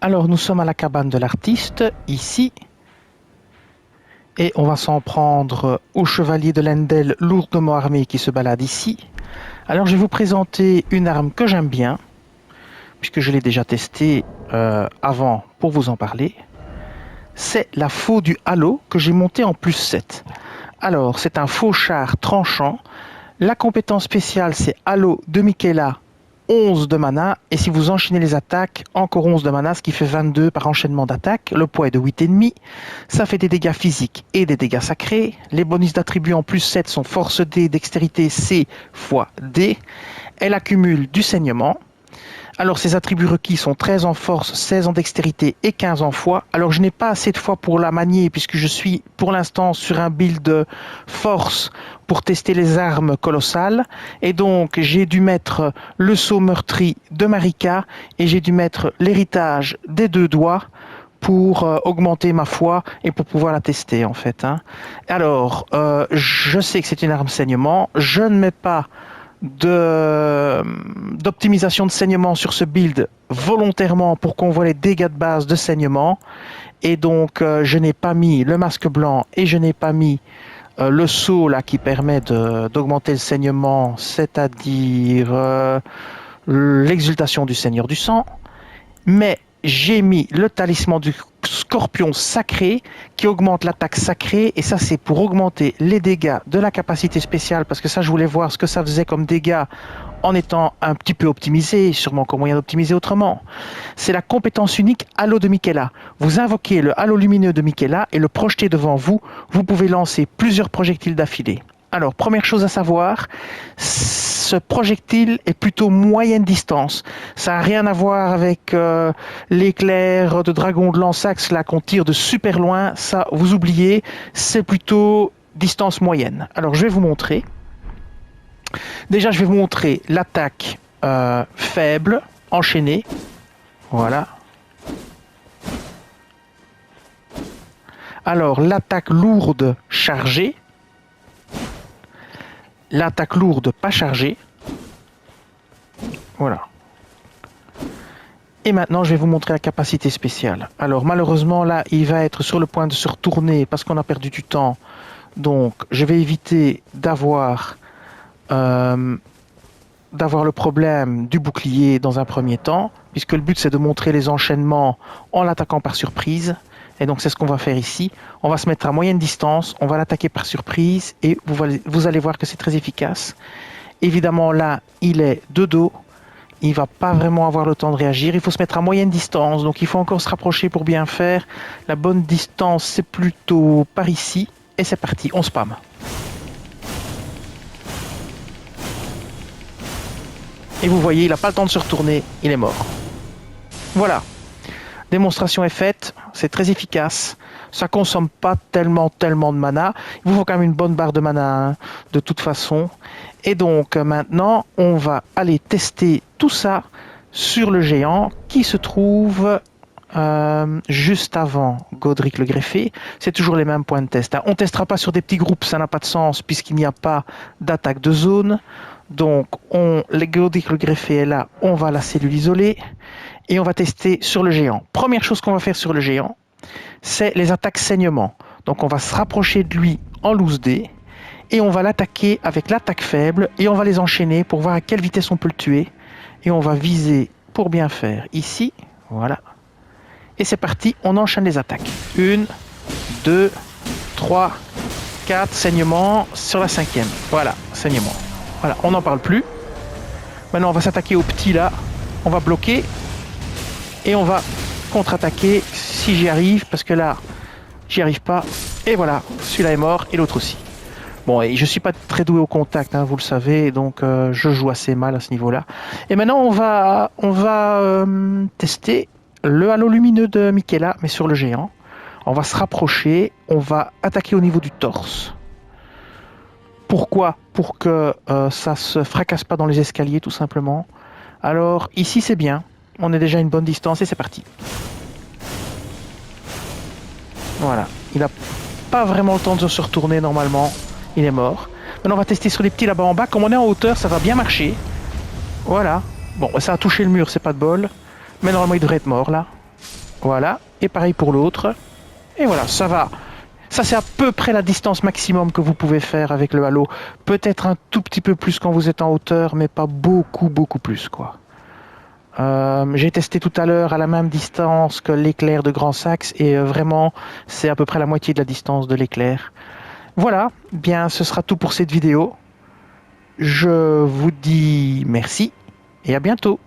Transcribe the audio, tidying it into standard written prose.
Alors nous sommes à la cabane de l'artiste, ici, et on va s'en prendre au chevalier de Lendel lourdement armé qui se balade ici. Alors je vais vous présenter une arme que j'aime bien, puisque je l'ai déjà testée avant pour vous en parler. C'est la faux du Halo que j'ai monté en plus 7. Alors c'est un faux char tranchant. La compétence spéciale c'est Halo de Miquella, 11 de mana, et si vous enchaînez les attaques, encore 11 de mana, ce qui fait 22 par enchaînement d'attaques. Le poids est de 8,5. Ça fait des dégâts physiques et des dégâts sacrés. Les bonus d'attributs en plus 7 sont force D, dextérité C fois D. Elle accumule du saignement. Alors ses attributs requis sont 13 en force, 16 en dextérité et 15 en foi. Alors je n'ai pas assez de foi pour la manier puisque je suis pour l'instant sur un build force pour tester les armes colossales. Et donc j'ai dû mettre le sceau meurtri de Marika et j'ai dû mettre l'héritage des deux doigts pour augmenter ma foi et pour pouvoir la tester en fait. Alors je sais que c'est une arme saignement, je ne mets pas d'optimisation de saignement sur ce build volontairement pour qu'on voit les dégâts de base de saignement, et donc je n'ai pas mis le masque blanc et je n'ai pas mis le sceau là qui permet d'augmenter le saignement, c'est-à-dire l'exultation du Seigneur du Sang, mais j'ai mis le talisman du scorpion sacré qui augmente l'attaque sacrée, et ça c'est pour augmenter les dégâts de la capacité spéciale, parce que ça je voulais voir ce que ça faisait comme dégâts en étant un petit peu optimisé, sûrement qu'au moyen d'optimiser autrement. C'est la compétence unique Halo de Miquella. Vous invoquez le Halo lumineux de Miquella et le projetez devant vous. Vous pouvez lancer plusieurs projectiles d'affilée. Alors, première chose à savoir, ce projectile est plutôt moyenne distance. Ça n'a rien à voir avec l'éclair de dragon de Lansax là qu'on tire de super loin. Ça, vous oubliez, c'est plutôt distance moyenne. Alors, je vais vous montrer. Déjà, je vais vous montrer l'attaque faible, enchaînée. Voilà. Alors, l'attaque lourde, chargée. L'attaque lourde pas chargée. Voilà. Et maintenant, je vais vous montrer la capacité spéciale. Alors, malheureusement, là, il va être sur le point de se retourner parce qu'on a perdu du temps. Donc, je vais éviter d'avoir le problème du bouclier dans un premier temps, puisque le but, c'est de montrer les enchaînements en l'attaquant par surprise. Et donc c'est ce qu'on va faire ici. On va se mettre à moyenne distance, on va l'attaquer par surprise et vous allez voir que c'est très efficace. Évidemment là, il est de dos, il ne va pas vraiment avoir le temps de réagir. Il faut se mettre à moyenne distance, donc il faut encore se rapprocher pour bien faire. La bonne distance, c'est plutôt par ici. Et c'est parti, on spam. Et vous voyez, il n'a pas le temps de se retourner, il est mort. Voilà. Démonstration est faite, c'est très efficace, ça consomme pas tellement de mana, il vous faut quand même une bonne barre de mana de toute façon. Et donc maintenant on va aller tester tout ça sur le géant qui se trouve juste avant Godric le greffé. C'est toujours les mêmes points de test. On ne testera pas sur des petits groupes, ça n'a pas de sens puisqu'il n'y a pas d'attaque de zone. Donc le Godric le greffé est là, on va la cellule isolée. Et on va tester sur le géant. Première chose qu'on va faire sur le géant, c'est les attaques saignement. Donc on va se rapprocher de lui en loose D et on va l'attaquer avec l'attaque faible et on va les enchaîner pour voir à quelle vitesse on peut le tuer. Et on va viser pour bien faire ici, voilà. Et c'est parti, on enchaîne les attaques. 1, 2, 3, 4, saignement sur la 5e. Voilà, saignement. Voilà, on n'en parle plus. Maintenant on va s'attaquer au petit là, on va bloquer. Et on va contre-attaquer si j'y arrive, parce que là, j'y arrive pas. Et voilà, celui-là est mort et l'autre aussi. Bon, et je suis pas très doué au contact, vous le savez, donc je joue assez mal à ce niveau-là. Et maintenant, on va tester le halo lumineux de Miquella, mais sur le géant. On va se rapprocher, on va attaquer au niveau du torse. Pourquoi ? Pour que ça se fracasse pas dans les escaliers, tout simplement. Alors, ici, c'est bien. On est déjà à une bonne distance et c'est parti. Voilà. Il n'a pas vraiment le temps de se retourner normalement. Il est mort. Maintenant on va tester sur les petits là-bas en bas. Comme on est en hauteur, ça va bien marcher. Voilà. Bon, ça a touché le mur, c'est pas de bol. Mais normalement il devrait être mort là. Voilà, et pareil pour l'autre. Et voilà, ça va. Ça, c'est à peu près la distance maximum que vous pouvez faire avec le halo. Peut-être un tout petit peu plus quand vous êtes en hauteur, mais pas beaucoup, beaucoup plus, quoi. J'ai testé tout à l'heure à la même distance que l'éclair de Grand Saxe et vraiment, c'est à peu près la moitié de la distance de l'éclair. Voilà, bien, ce sera tout pour cette vidéo. Je vous dis merci et à bientôt.